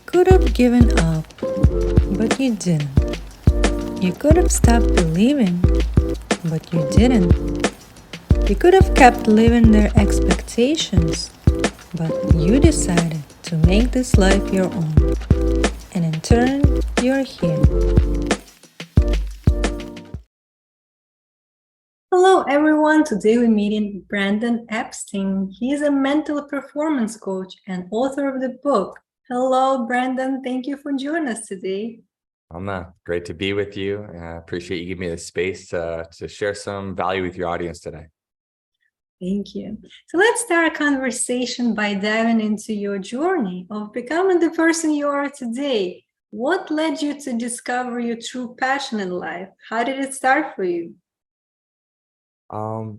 could have given up, but you didn't. You could have stopped believing, but you didn't. You could have kept living their expectations, but you decided to make this life your own. And in turn, you're here. Hello everyone, today we're meeting Brandon Epstein. He is a mental performance coach and author of the book. Hello Brandon, thank you for joining us today. Great to be with you. I appreciate you giving me the space to share some value with your audience today. Thank you. So let's start a conversation by diving into your journey of becoming the person you are today. What led you to discover your true passion in life? How did it start for you? I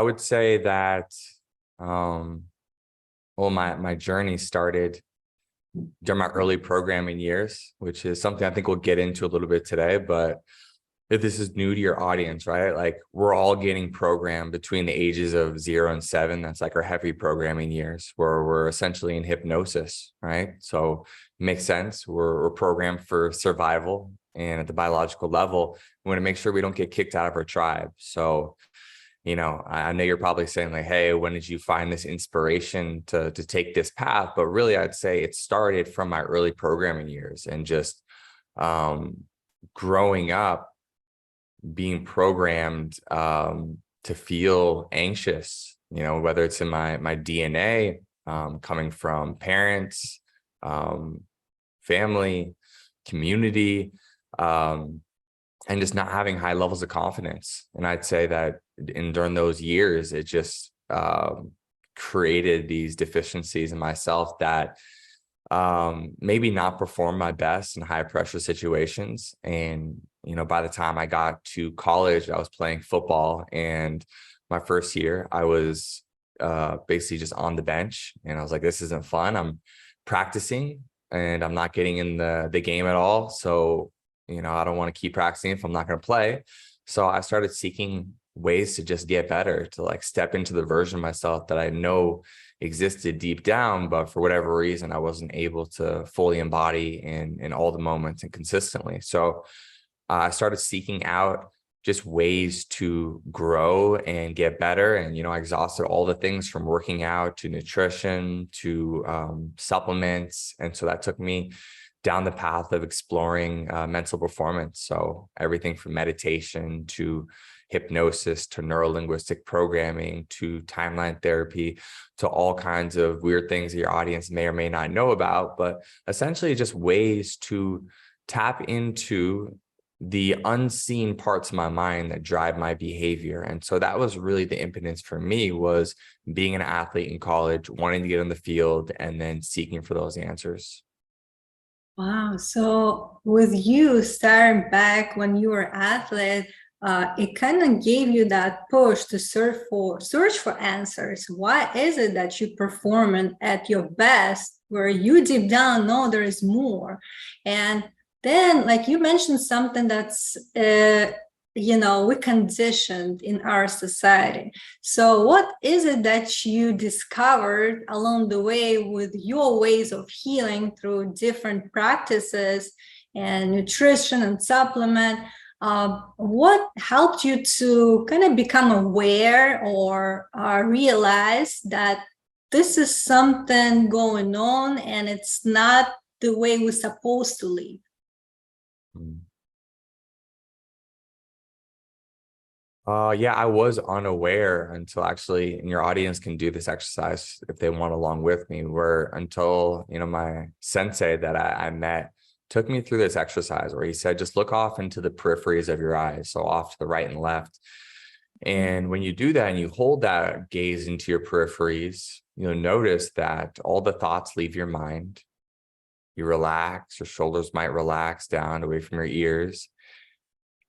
would say that, my journey started during my early programming years, which is something I think we'll get into a little bit today. But if this is new to your audience, right? Like we're all getting programmed between the ages of 0 and 7. That's like our heavy programming years where we're essentially in hypnosis, right? So it makes sense. We're programmed for survival. And at the biological level, we want to make sure we don't get kicked out of our tribe. So, I know you're probably saying like, hey, when did you find this inspiration to take this path? But really, I'd say it started from my early programming years and just growing up, being programmed to feel anxious, whether it's in my DNA, coming from parents, family, community, and just not having high levels of confidence. And I'd say that during those years, it just created these deficiencies in myself that maybe not perform my best in high pressure situations. And, by the time I got to college, I was playing football. And my first year, I was basically just on the bench. And I was like, this isn't fun. I'm practicing and I'm not getting in the game at all. So, I don't want to keep practicing if I'm not going to play. So I started seeking ways to just get better, to like step into the version of myself that I know existed deep down, but for whatever reason, I wasn't able to fully embody in all the moments and consistently. So I started seeking out just ways to grow and get better. And, I exhausted all the things from working out to nutrition to supplements. And so that took me down the path of exploring mental performance. So everything from meditation to hypnosis to neurolinguistic programming to timeline therapy to all kinds of weird things that your audience may or may not know about, but essentially just ways to tap into the unseen parts of my mind that drive my behavior. And so that was really the impetus for me, was being an athlete in college, wanting to get on the field and then seeking for those answers. Wow. So with you starting back when you were athlete, it kind of gave you that push to search for answers. Why is it that you performing at your best where you deep down know there is more? And then, like you mentioned something that's we conditioned in our society. So what is it that you discovered along the way with your ways of healing through different practices and nutrition and supplement? What helped you to kind of become aware or realize that this is something going on and it's not the way we're supposed to live? I was unaware until actually, and your audience can do this exercise if they want along with me, where until, my sensei that I met took me through this exercise where he said, just look off into the peripheries of your eyes. So off to the right and left. And when you do that and you hold that gaze into your peripheries, you'll notice that all the thoughts leave your mind. You relax, your shoulders might relax down away from your ears.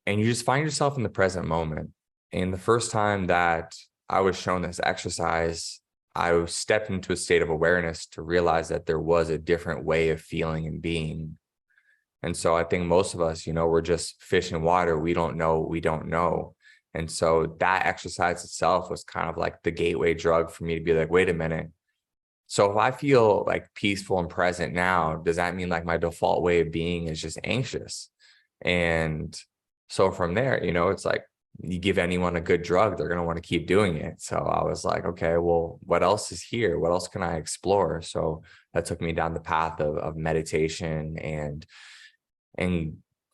And you just find yourself in the present moment. And the first time that I was shown this exercise, I stepped into a state of awareness to realize that there was a different way of feeling and being. And so I think most of us, we're just fish in water. We don't know what we don't know. And so that exercise itself was kind of like the gateway drug for me to be like, wait a minute, So if I feel like peaceful and present now, does that mean like my default way of being is just anxious? And so from there, it's like you give anyone a good drug, they're going to want to keep doing it. So I was like, okay, well, what else is here? What else can I explore? So that took me down the path of meditation and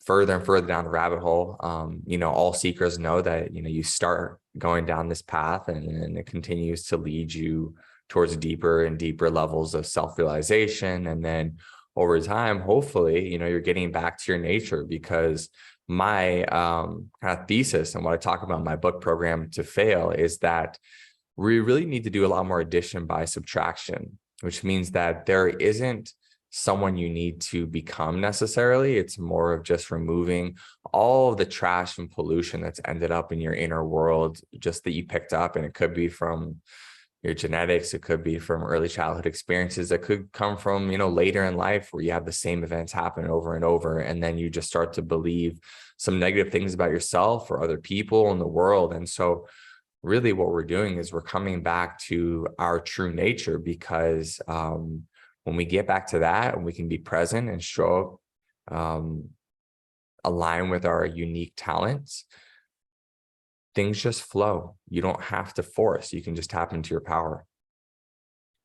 further and further down the rabbit hole. All seekers know that, you start going down this path and it continues to lead you towards deeper and deeper levels of self-realization. And then over time, hopefully, you're getting back to your nature, because my kind of thesis and what I talk about in my book, Program to Fail, is that we really need to do a lot more addition by subtraction, which means that there isn't someone you need to become necessarily. It's more of just removing all of the trash and pollution that's ended up in your inner world, just that you picked up. And it could be from your genetics, it could be from early childhood experiences, that could come from, later in life where you have the same events happen over and over. And then you just start to believe some negative things about yourself or other people in the world. And so really what we're doing is we're coming back to our true nature, because when we get back to that and we can be present and show up, align with our unique talents, things just flow. You don't have to force. You can just tap into your power.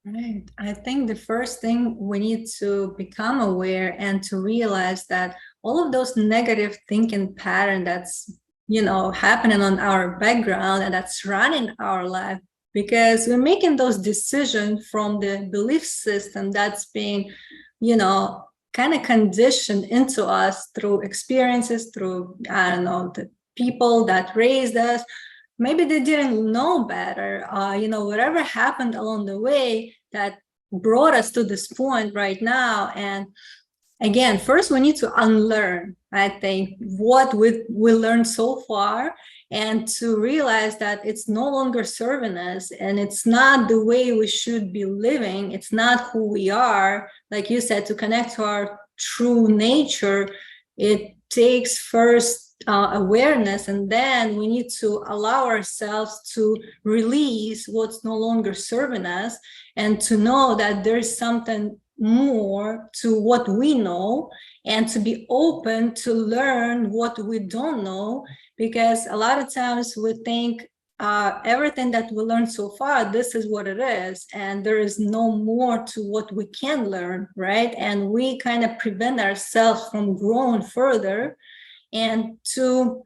Right. I think the first thing we need to become aware and to realize that all of those negative thinking pattern that's, happening on our background and that's running our life, because we're making those decisions from the belief system that's being, kind of conditioned into us through experiences, through, the people that raised us. Maybe they didn't know better, whatever happened along the way that brought us to this point right now. And again, first we need to unlearn, I think, what we learned so far, and to realize that it's no longer serving us and it's not the way we should be living. It's not who we are. Like you said, to connect to our true nature, it takes first awareness, and then we need to allow ourselves to release what's no longer serving us, and to know that there's something more to what we know, and to be open to learn what we don't know. Because a lot of times we think everything that we learned so far, this is what it is, and there is no more to what we can learn, right? And we kind of prevent ourselves from growing further. And to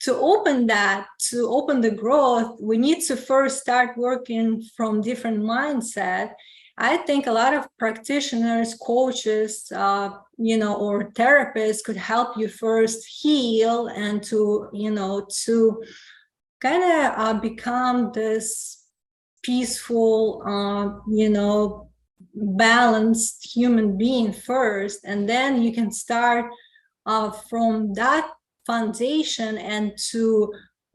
open the growth, we need to first start working from different mindset. I think a lot of practitioners, coaches, or therapists could help you first heal and to kind of become this peaceful, balanced human being first, and then you can start from that foundation and to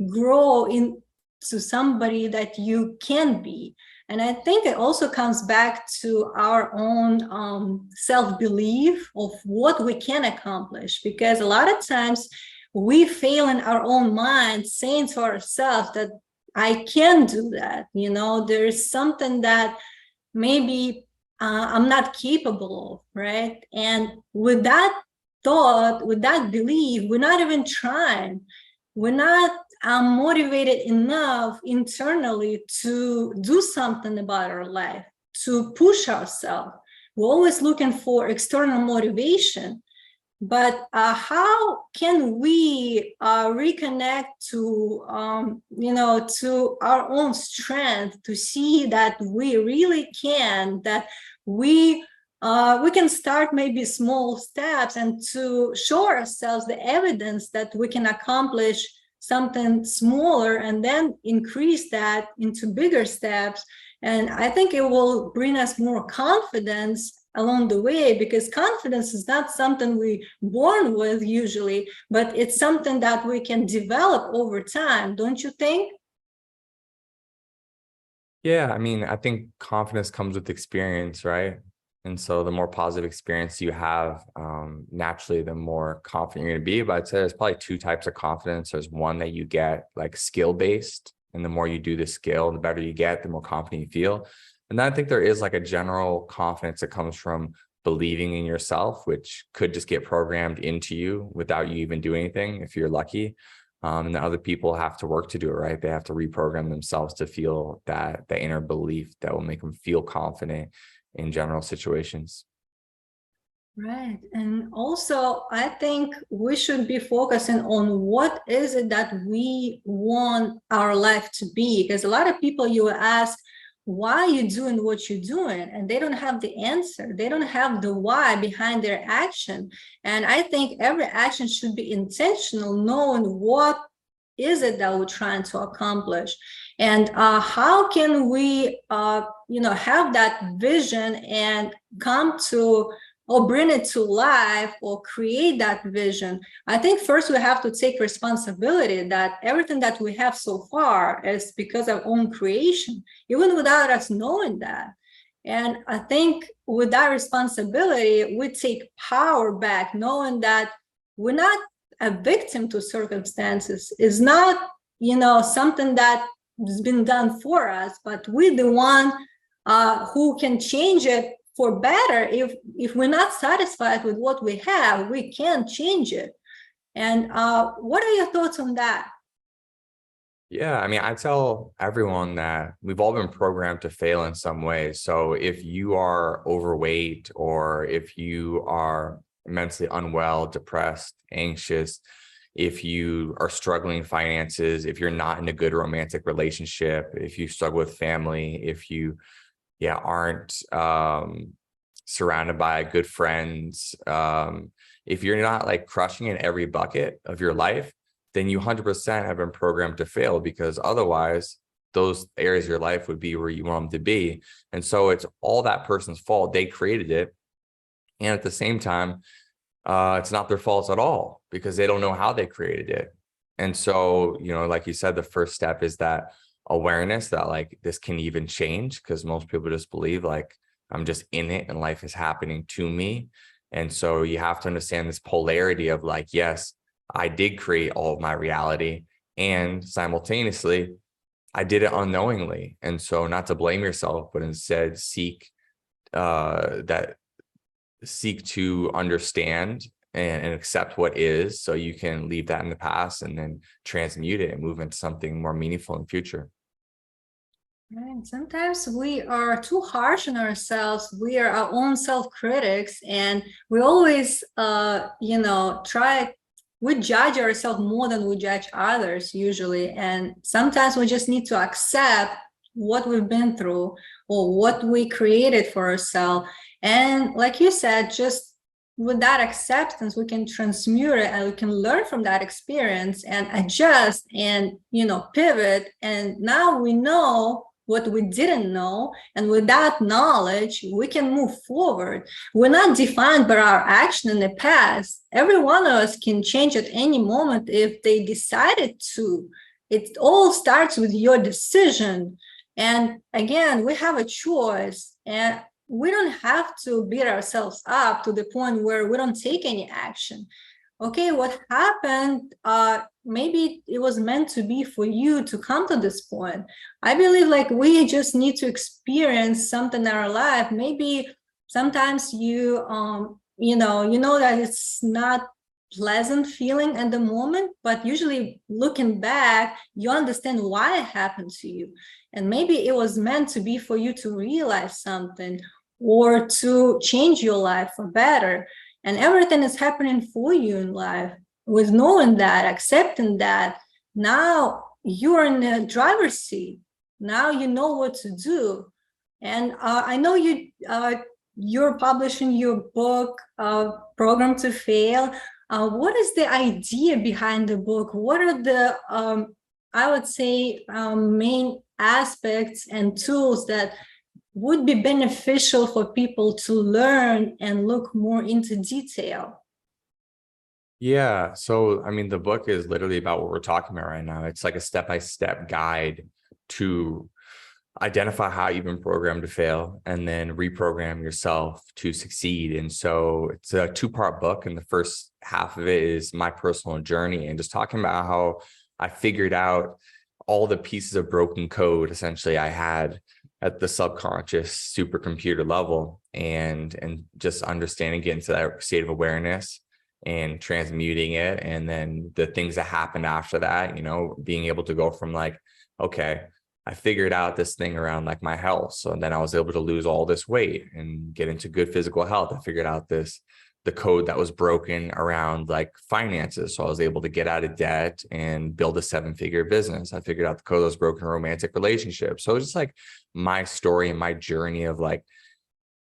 grow into somebody that you can be. And I think it also comes back to our own self-belief of what we can accomplish, because a lot of times we fail in our own mind, saying to ourselves that I can do that. There's something that maybe I'm not capable of, right? And with that thought, with that belief, we're not even trying. We're not motivated enough internally to do something about our life, to push ourselves. We're always looking for external motivation. But how can we reconnect to, to our own strength, to see that we really can, that we can start maybe small steps, and to show ourselves the evidence that we can accomplish something smaller, and then increase that into bigger steps. And I think it will bring us more confidence along the way, because confidence is not something we born with usually, but it's something that we can develop over time, don't you think? Yeah, I mean, I think confidence comes with experience, right? And so the more positive experience you have, naturally, the more confident you're going to be. But I'd say there's probably two types of confidence. There's one that you get like skill-based, and the more you do the skill, the better you get, the more confident you feel. And then I think there is like a general confidence that comes from believing in yourself, which could just get programmed into you without you even doing anything if you're lucky. And then other people have to work to do it, right? They have to reprogram themselves to feel that the inner belief that will make them feel confident in general situations. Right. And also, I think we should be focusing on what is it that we want our life to be. Because a lot of people, you will ask, why are you doing what you're doing? And they don't have the answer. They don't have the why behind their action. And I think every action should be intentional, knowing what is it that we're trying to accomplish. And how can we, have that vision and come to or bring it to life or create that vision. I think first we have to take responsibility that everything that we have so far is because of our own creation, even without us knowing that. And I think with that responsibility, we take power back, knowing that we're not a victim to circumstances. It's not, something that has been done for us, but we're the one who can change it for better. If we're not satisfied with what we have, we can't change it. And what are your thoughts on that? Yeah, I mean, I tell everyone that we've all been programmed to fail in some way. So if you are overweight, or if you are mentally unwell, depressed, anxious, if you are struggling finances, if you're not in a good romantic relationship, if you struggle with family, if you aren't surrounded by good friends, if you're not like crushing in every bucket of your life, then you 100% have been programmed to fail, because otherwise those areas of your life would be where you want them to be. And so it's all that person's fault. They created it. And at the same time, it's not their fault at all, because they don't know how they created it. And so, like you said, the first step is that awareness that like this can even change, because most people just believe like I'm just in it and life is happening to me. And so you have to understand this polarity of like, yes, I did create all of my reality, and simultaneously I did it unknowingly. And so not to blame yourself, but instead seek to understand and accept what is, so you can leave that in the past and then transmute it and move into something more meaningful in the future. Right. Sometimes we are too harsh on ourselves. We are our own self-critics, and we always, we judge ourselves more than we judge others usually. And sometimes we just need to accept what we've been through or what we created for ourselves. And like you said, just with that acceptance, we can transmute it and we can learn from that experience and adjust and, pivot. And now we know what we didn't know. And with that knowledge, we can move forward. We're not defined by our action in the past. Every one of us can change at any moment if they decided to. It all starts with your decision. And again, we have a choice, and we don't have to beat ourselves up to the point where we don't take any action. Okay, what happened, maybe it was meant to be for you to come to this point. I believe like we just need to experience something in our life. Maybe sometimes you that it's not pleasant feeling at the moment, but usually looking back, you understand why it happened to you. And maybe it was meant to be for you to realize something or to change your life for better. And everything is happening for you in life. With knowing that, accepting that, now you're in the driver's seat. Now you know what to do. And I know you're publishing your book, Program to Fail. What is the idea behind the book? What are the, I would say, main aspects and tools that would be beneficial for people to learn and look more into detail? Yeah. So, I mean, the book is literally about what we're talking about right now. It's like a step-by-step guide to identify how you've been programmed to fail and then reprogram yourself to succeed. And so it's a two-part book. And the first half of it is my personal journey and just talking about how I figured out all the pieces of broken code essentially I had at the subconscious supercomputer level, and just understanding, getting to that state of awareness and transmuting it. And then the things that happened after that, being able to go from like, okay, I figured out this thing around like my health. So then I was able to lose all this weight and get into good physical health. I figured out the code that was broken around like finances. So I was able to get out of debt and build a 7-figure business. I figured out the code that was broken in romantic relationships. So it was just like my story and my journey of like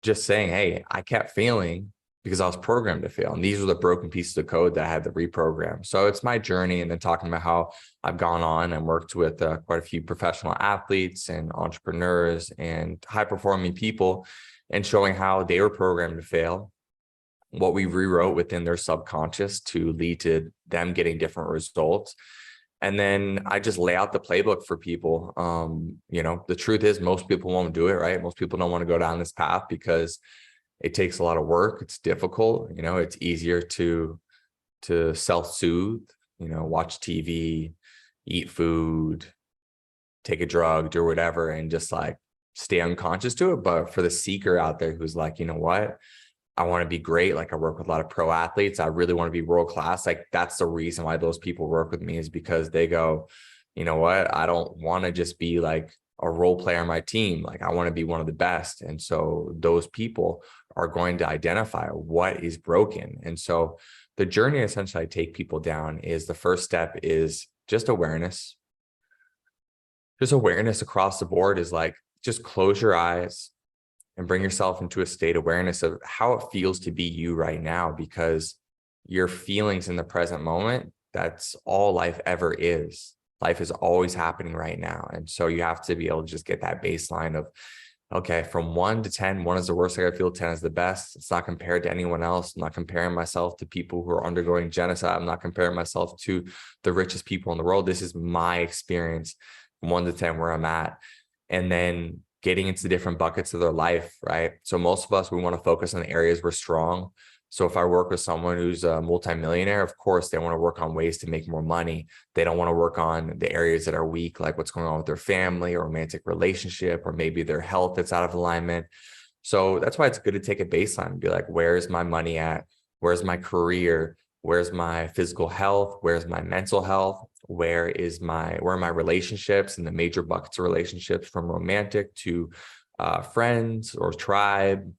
just saying, hey, I kept failing because I was programmed to fail. And these were the broken pieces of code that I had to reprogram. So it's my journey. And then talking about how I've gone on and worked with quite a few professional athletes and entrepreneurs and high performing people, and showing how they were programmed to fail, what we rewrote within their subconscious to lead to them getting different results. And then I just lay out the playbook for people. The truth is most people won't do it, right? Most people don't want to go down this path because it takes a lot of work. It's difficult. It's easier to self-soothe, watch TV, eat food, take a drug, do whatever, and just like stay unconscious to it. But for the seeker out there who's like, you know what? I want to be great. Like I work with a lot of pro athletes. I really want to be world class. Like that's the reason why those people work with me, is because they go, you know what? I don't want to just be like a role player on my team. Like I want to be one of the best. And so those people are going to identify what is broken. And so the journey essentially I take people down is, the first step is just awareness. Just awareness across the board is like, just close your eyes and bring yourself into a state of awareness of how it feels to be you right now, because your feelings in the present moment, that's all life ever is. Life is always happening right now. And so you have to be able to just get that baseline of, okay, from 1 to 10, 1 is the worst I feel, 10 is the best. It's not compared to anyone else. I'm not comparing myself to people who are undergoing genocide. I'm not comparing myself to the richest people in the world. This is my experience from 1 to 10 where I'm at. And then getting into different buckets of their life, right? So most of us, we want to focus on the areas we're strong. So if I work with someone who's a multimillionaire, of course, they want to work on ways to make more money. They don't want to work on the areas that are weak, like what's going on with their family or romantic relationship, or maybe their health that's out of alignment. So that's why it's good to take a baseline and be like, where's my money at? Where's my career? Where's my physical health? Where's my mental health? Where are my relationships, and the major buckets of relationships, from romantic to friends or tribe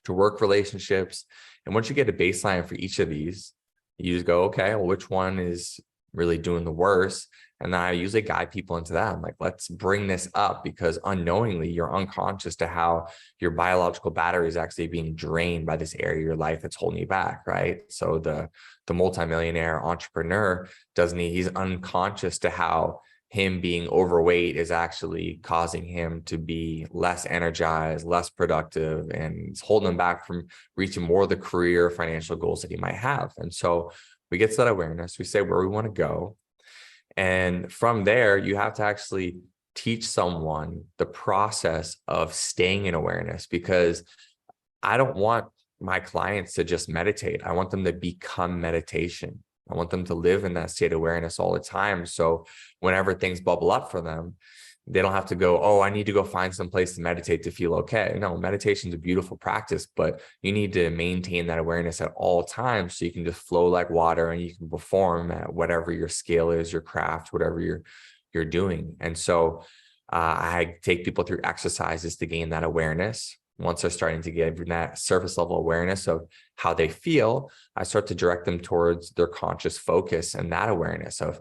to work relationships. And once you get a baseline for each of these, you just go, okay, well, which one is really doing the worst? And then I usually guide people into that. I'm like, let's bring this up, because unknowingly you're unconscious to how your biological battery is actually being drained by this area of your life that's holding you back, right? So the multimillionaire entrepreneur he's unconscious to how him being overweight is actually causing him to be less energized, less productive, and it's holding him back from reaching more of the career financial goals that he might have. And so we get to that awareness, we say where we want to go. And from there, you have to actually teach someone the process of staying in awareness, because I don't want my clients to just meditate. I want them to become meditation. I want them to live in that state of awareness all the time. So whenever things bubble up for them, they don't have to go, oh, I need to go find some place to meditate to feel okay. No, meditation is a beautiful practice, but you need to maintain that awareness at all times so you can just flow like water and you can perform at whatever your scale is, your craft, whatever you're doing. And so I take people through exercises to gain that awareness. Once they're starting to get that surface level awareness of how they feel, I start to direct them towards their conscious focus and that awareness of,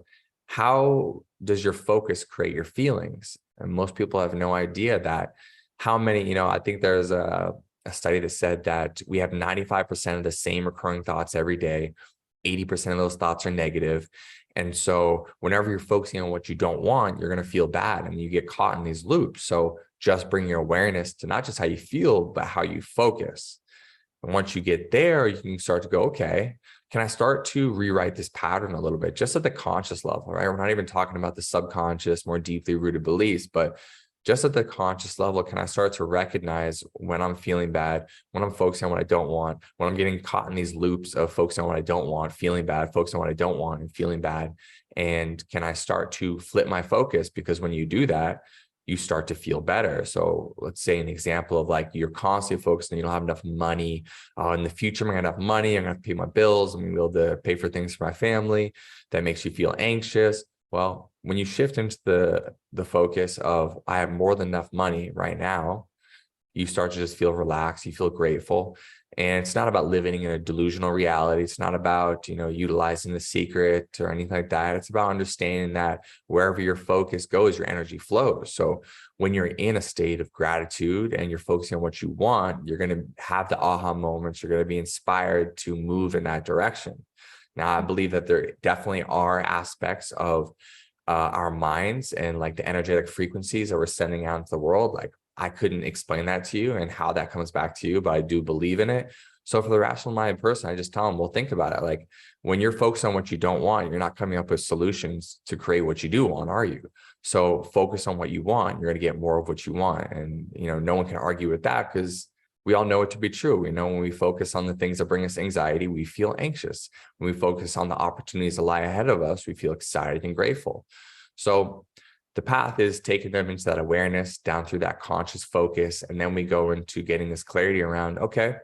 how does your focus create your feelings? And most people have no idea that how many, I think there's a study that said that we have 95% of the same recurring thoughts every day. 80% of those thoughts are negative. And so whenever you're focusing on what you don't want, you're going to feel bad and you get caught in these loops. So just bring your awareness to not just how you feel, but how you focus. And once you get there, you can start to go, okay, can I start to rewrite this pattern a little bit, just at the conscious level, right? We're not even talking about the subconscious, more deeply rooted beliefs, but just at the conscious level, can I start to recognize when I'm feeling bad, when I'm focusing on what I don't want, when I'm getting caught in these loops of focusing on what I don't want, feeling bad, focusing on what I don't want and feeling bad. And can I start to flip my focus? Because when you do that, you start to feel better. So let's say an example of like, you're constantly focused and you don't have enough money. In the future, I'm gonna have money, I'm gonna have to pay my bills, I'm gonna be able to pay for things for my family. That makes you feel anxious. Well, when you shift into the focus of, I have more than enough money right now, you start to just feel relaxed, you feel grateful. And it's not about living in a delusional reality. It's not about, utilizing the secret or anything like that. It's about understanding that wherever your focus goes, your energy flows. So when you're in a state of gratitude and you're focusing on what you want, you're going to have the aha moments. You're going to be inspired to move in that direction. Now, I believe that there definitely are aspects of our minds and like the energetic frequencies that we're sending out into the world. Like, I couldn't explain that to you and how that comes back to you, but I do believe in it. So for the rational minded person, I just tell them, well, think about it. Like, when you're focused on what you don't want, you're not coming up with solutions to create what you do want, are you? So focus on what you want. You're going to get more of what you want. And, no one can argue with that, because we all know it to be true. We know when we focus on the things that bring us anxiety, we feel anxious. When we focus on the opportunities that lie ahead of us, we feel excited and grateful. So the path is taking them into that awareness, down through that conscious focus. And then we go into getting this clarity around, okay,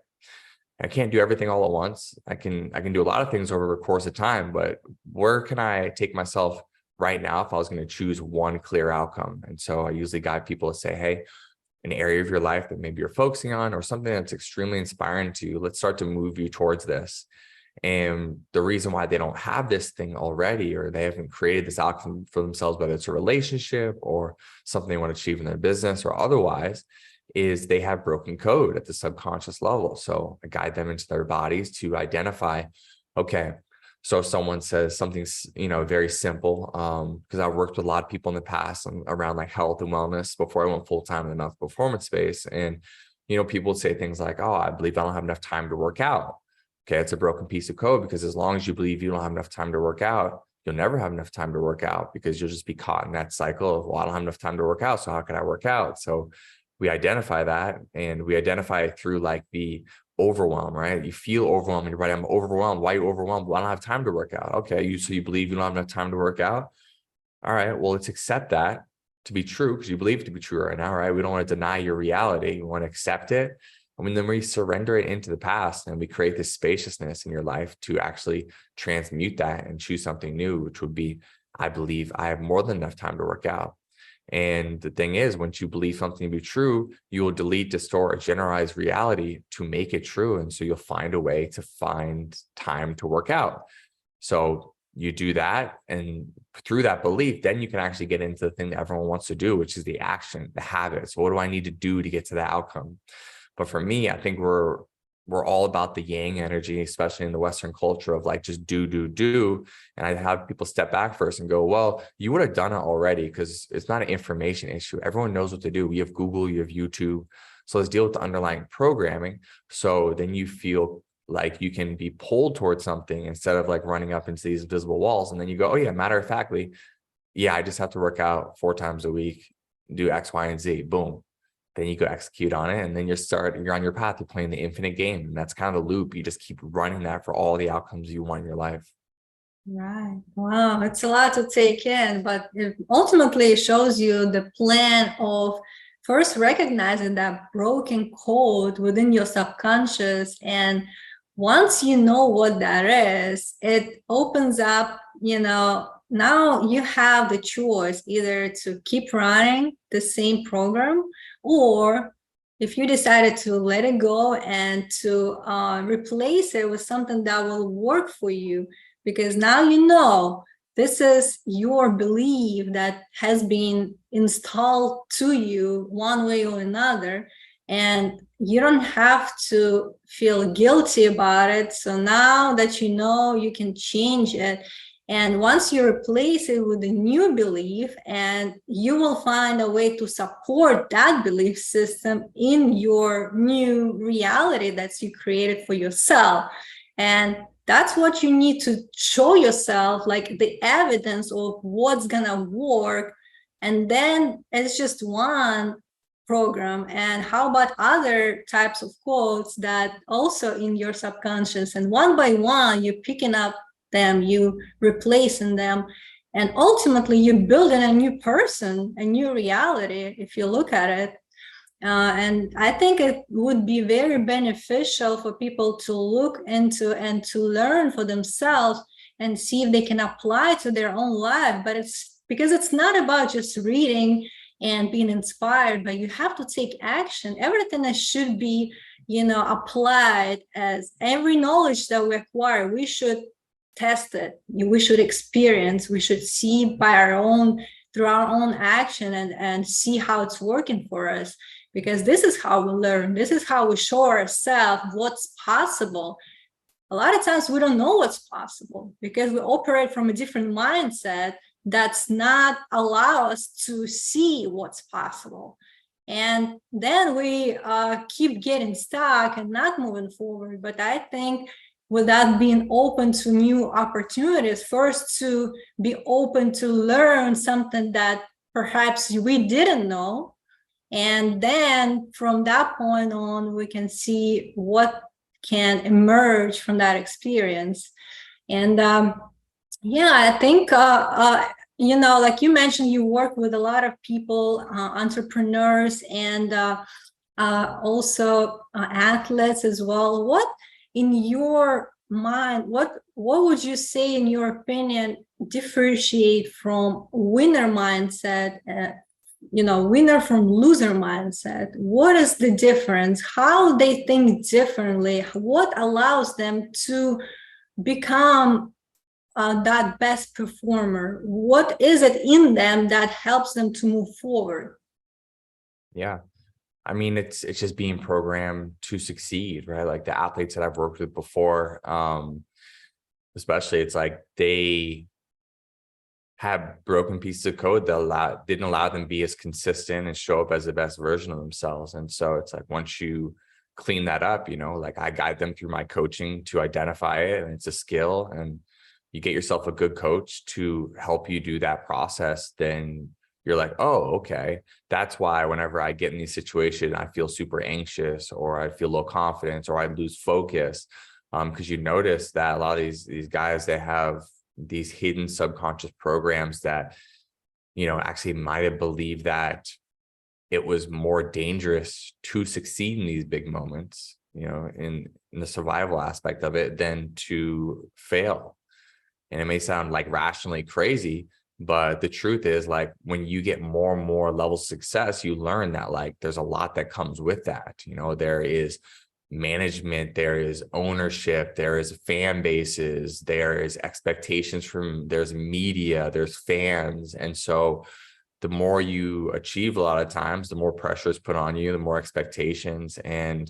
I can't do everything all at once. I can do a lot of things over the course of time, but where can I take myself right now if I was going to choose one clear outcome? And so I usually guide people to say, hey, an area of your life that maybe you're focusing on, or something that's extremely inspiring to you, let's start to move you towards this. And the reason why they don't have this thing already, or they haven't created this outcome for themselves, whether it's a relationship or something they want to achieve in their business or otherwise, is they have broken code at the subconscious level. So I guide them into their bodies to identify, okay, so if someone says something's, very simple, because I've worked with a lot of people in the past around like health and wellness before I went full-time in the performance space. And, people would say things like, oh, I believe I don't have enough time to work out. Okay, it's a broken piece of code, because as long as you believe you don't have enough time to work out, you'll never have enough time to work out, because you'll just be caught in that cycle of, well, I don't have enough time to work out, so how can I work out? So we identify that, and we identify it through like the overwhelm, right? You feel overwhelmed, and you're right, I'm overwhelmed. Why are you overwhelmed? Well, I don't have time to work out. Okay, so you believe you don't have enough time to work out? All right, well, let's accept that to be true, because you believe it to be true right now, right? We don't want to deny your reality. We want to accept it. Then we surrender it into the past, and we create this spaciousness in your life to actually transmute that and choose something new, which would be, I believe I have more than enough time to work out. And the thing is, once you believe something to be true, you will delete, distort, or generalize reality to make it true. And so you'll find a way to find time to work out. So you do that, and through that belief, then you can actually get into the thing that everyone wants to do, which is the action, the habits. What do I need to do to get to that outcome? But for me, I think we're all about the yang energy, especially in the Western culture of like, just do. And I have people step back first and go, well, you would have done it already, because it's not an information issue. Everyone knows what to do. You have Google, you have YouTube. So let's deal with the underlying programming. So then you feel like you can be pulled towards something instead of like running up into these invisible walls. And then you go, oh yeah, matter of factly, yeah, I just have to work out 4 times a week, do X, Y, and Z, boom. Then you go execute on it, and then you're on your path. You're playing the infinite game, and that's kind of a loop. You just keep running that for all the outcomes you want in your life. Right. Wow, it's a lot to take in, but it ultimately shows you the plan of first recognizing that broken code within your subconscious. And once you know what that is, it opens up, now you have the choice either to keep running the same program, or if you decided to let it go and to replace it with something that will work for you. Because now this is your belief that has been installed to you one way or another, and you don't have to feel guilty about it. So now that you can change it. And once you replace it with a new belief, and you will find a way to support that belief system in your new reality that you created for yourself. And that's what you need to show yourself, like the evidence of what's gonna work. And then it's just one program. And how about other types of codes that also in your subconscious, and one by one you're picking up them, you replacing them, And ultimately, you're building a new person, a new reality, if you look at it. And I think it would be very beneficial for people to look into and to learn for themselves and see if they can apply to their own life. But it's because it's not about just reading and being inspired, but you have to take action. Everything that should be, applied, as every knowledge that we acquire, we should test it. We should experience, we should see by through our own action and see how it's working for us. Because this is how we learn. This is how we show ourselves what's possible. A lot of times we don't know what's possible because we operate from a different mindset that's not allow us to see what's possible. And then we keep getting stuck and not moving forward. But I think without being open to new opportunities, first to be open to learn something that perhaps we didn't know. And then from that point on, we can see what can emerge from that experience. And I think, like you mentioned, you work with a lot of people, entrepreneurs, and also athletes as well. What, in your mind, what would you say, in your opinion, differentiate from winner mindset, winner from loser mindset? What is the difference? How they think differently? What allows them to become that best performer? What is it in them that helps them to move forward? Yeah. I mean, it's just being programmed to succeed, right? Like the athletes that I've worked with before, especially, it's like they have broken pieces of code that didn't allow them to be as consistent and show up as the best version of themselves. And so it's like, once you clean that up, like I guide them through my coaching to identify it, and it's a skill, and you get yourself a good coach to help you do that process, then you're like, oh, okay. That's why whenever I get in these situations, I feel super anxious, or I feel low confidence, or I lose focus. Because you notice that a lot of these guys, they have these hidden subconscious programs that, actually might have believed that it was more dangerous to succeed in these big moments, in the survival aspect of it, than to fail. And it may sound like rationally crazy, but the truth is, like, when you get more and more levels of success, you learn that, like, there's a lot that comes with that. There is management, there is ownership, there is fan bases, there is expectations there's media, there's fans. And so the more you achieve, a lot of times, the more pressure is put on you, the more expectations, and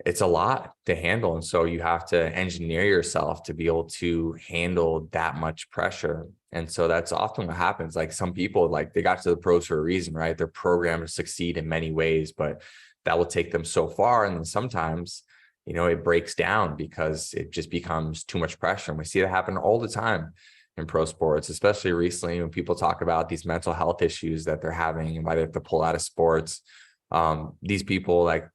it's a lot to handle. And so you have to engineer yourself to be able to handle that much pressure. And so that's often what happens. Like, some people, like, they got to the pros for a reason, right? They're programmed to succeed in many ways, but that will take them so far. And then sometimes, it breaks down because it just becomes too much pressure. And we see that happen all the time in pro sports, especially recently, when people talk about these mental health issues that they're having and why they have to pull out of sports. These people, like,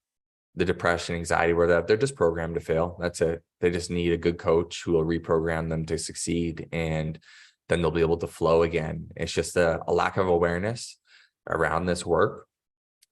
the depression, anxiety, where they're just programmed to fail. That's it. They just need a good coach who will reprogram them to succeed, and then they'll be able to flow again. It's just a lack of awareness around this work,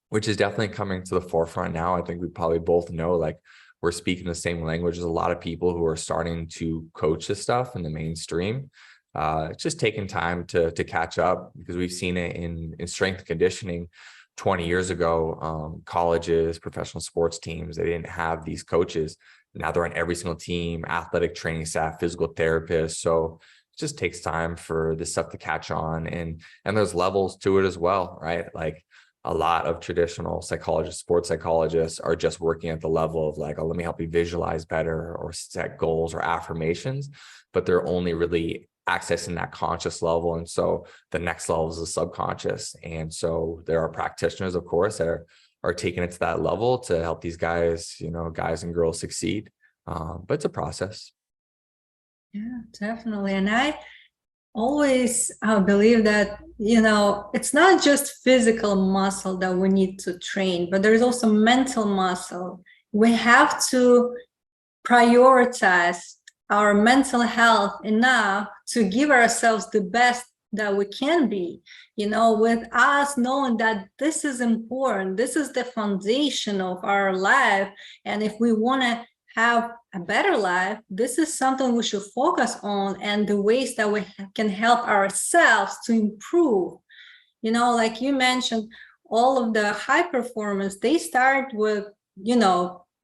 which is definitely coming to the forefront now. I think we probably both know, like, we're speaking the same language. There's a lot of people who are starting to coach this stuff in the mainstream. It's just taking time to catch up, because we've seen it in strength and conditioning. 20 years ago, colleges, professional sports teams, they didn't have these coaches. Now they're on every single team, athletic training staff, physical therapists. So it just takes time for this stuff to catch on. And there's levels to it as well, right? Like, a lot of traditional psychologists, sports psychologists, are just working at the level of, like, oh, let me help you visualize better or set goals or affirmations, but they're only really accessing that conscious level. And so the next level is the subconscious. And so there are practitioners, of course, that are taking it to that level to help these guys, guys and girls succeed. But it's a process. Yeah, definitely. And I always believe that, it's not just physical muscle that we need to train, but there's also mental muscle. We have to prioritize our mental health enough to give ourselves the best that we can be, with us knowing that this is important, this is the foundation of our life. And if we want to have a better life, this is something we should focus on, and the ways that we can help ourselves to improve. Like you mentioned, all of the high performance, they start with,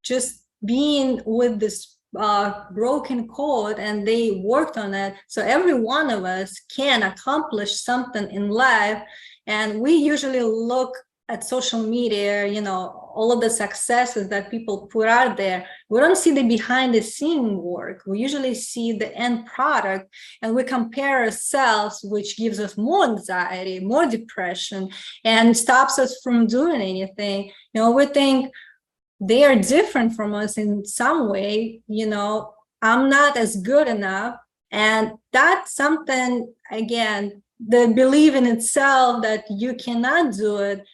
just being with this broken code, and they worked on it. So every one of us can accomplish something in life. And we usually look at social media, all of the successes that people put out there. We don't see the behind the scene work. We usually see the end product, and we compare ourselves, which gives us more anxiety, more depression, and stops us from doing anything. We think they are different from us in some way. I'm not as good enough. And that's something, again, the belief in itself that you cannot do it,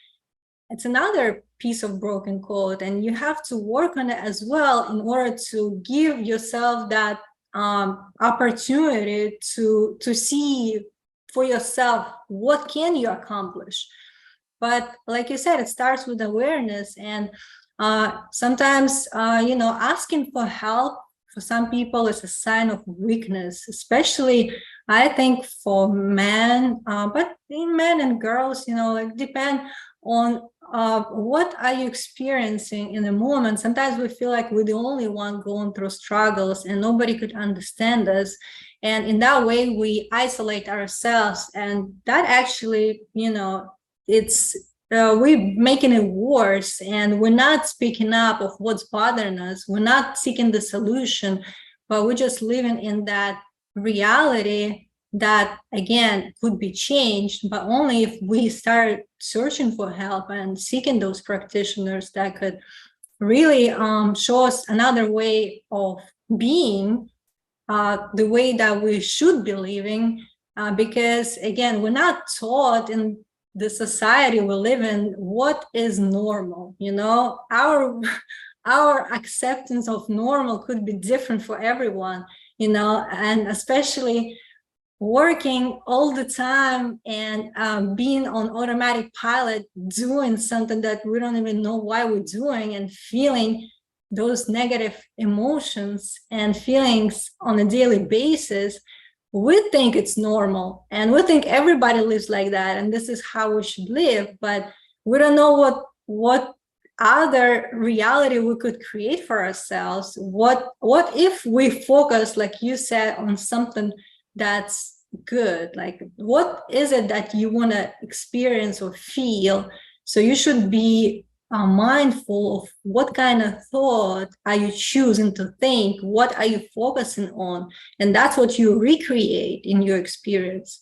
it's another piece of broken code, and you have to work on it as well in order to give yourself that opportunity to see for yourself what can you accomplish. But like you said, it starts with awareness, and sometimes asking for help for some people is a sign of weakness, especially I think for men, but in men and girls, like depend on what are you experiencing in the moment. Sometimes we feel like we're the only one going through struggles and nobody could understand us. And in that way, we isolate ourselves. And that actually, it's we're making it worse, and we're not speaking up of what's bothering us. We're not seeking the solution, but we're just living in that reality that, again, could be changed, but only if we start searching for help and seeking those practitioners that could really show us another way of being, the way that we should be living. Because, again, we're not taught in the society we live in what is normal. Our acceptance of normal could be different for everyone, and especially working all the time and being on automatic pilot, doing something that we don't even know why we're doing, and feeling those negative emotions and feelings on a daily basis. We think it's normal, and we think everybody lives like that, and this is how we should live. But we don't know what other reality we could create for ourselves. What if we focus, like you said, on something that's good? Like, what is it that you want to experience or feel? So you should be mindful of what kind of thought are you choosing to think, what are you focusing on, and that's what you recreate in your experience,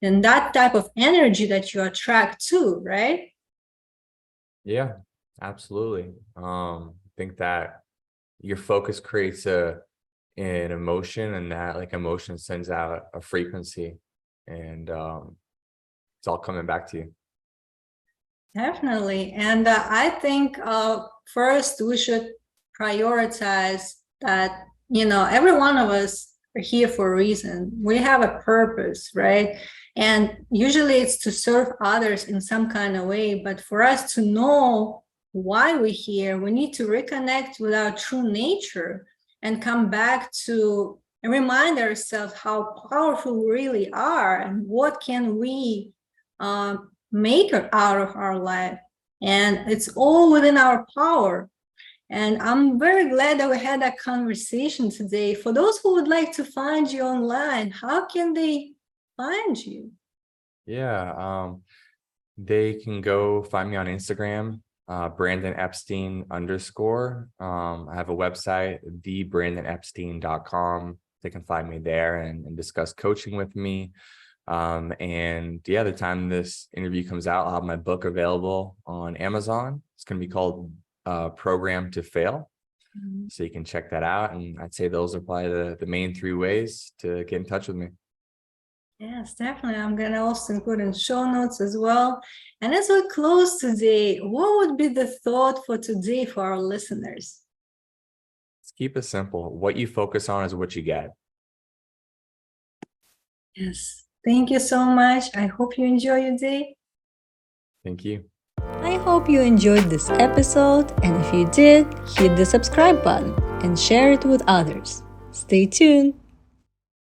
and that type of energy that you attract too, right? Yeah, absolutely. I think that your focus creates an emotion, and that like emotion sends out a frequency, and it's all coming back to you. Definitely. And I think first we should prioritize that, every one of us are here for a reason. We have a purpose, right? And usually it's to serve others in some kind of way. But for us to know why we're here, we need to reconnect with our true nature and come back to and remind ourselves how powerful we really are, and what can we make out of our life. And it's all within our power. And I'm very glad that we had that conversation today. For those who would like to find you online, how can they find you? Yeah, they can go find me on Instagram, Brandon Epstein _. I have a website, thebrandonepstein.com. They can find me there and discuss coaching with me. And yeah, the time this interview comes out, I'll have my book available on Amazon. It's going to be called Program to Fail. Mm-hmm. So you can check that out. And I'd say those are probably the main 3 ways to get in touch with me. Yes, definitely. I'm going to also include in show notes as well. And as we close today, what would be the thought for today for our listeners? Let's keep it simple. What you focus on is what you get. Yes. Thank you so much. I hope you enjoy your day. Thank you. I hope you enjoyed this episode, and if you did, hit the subscribe button and share it with others. Stay tuned.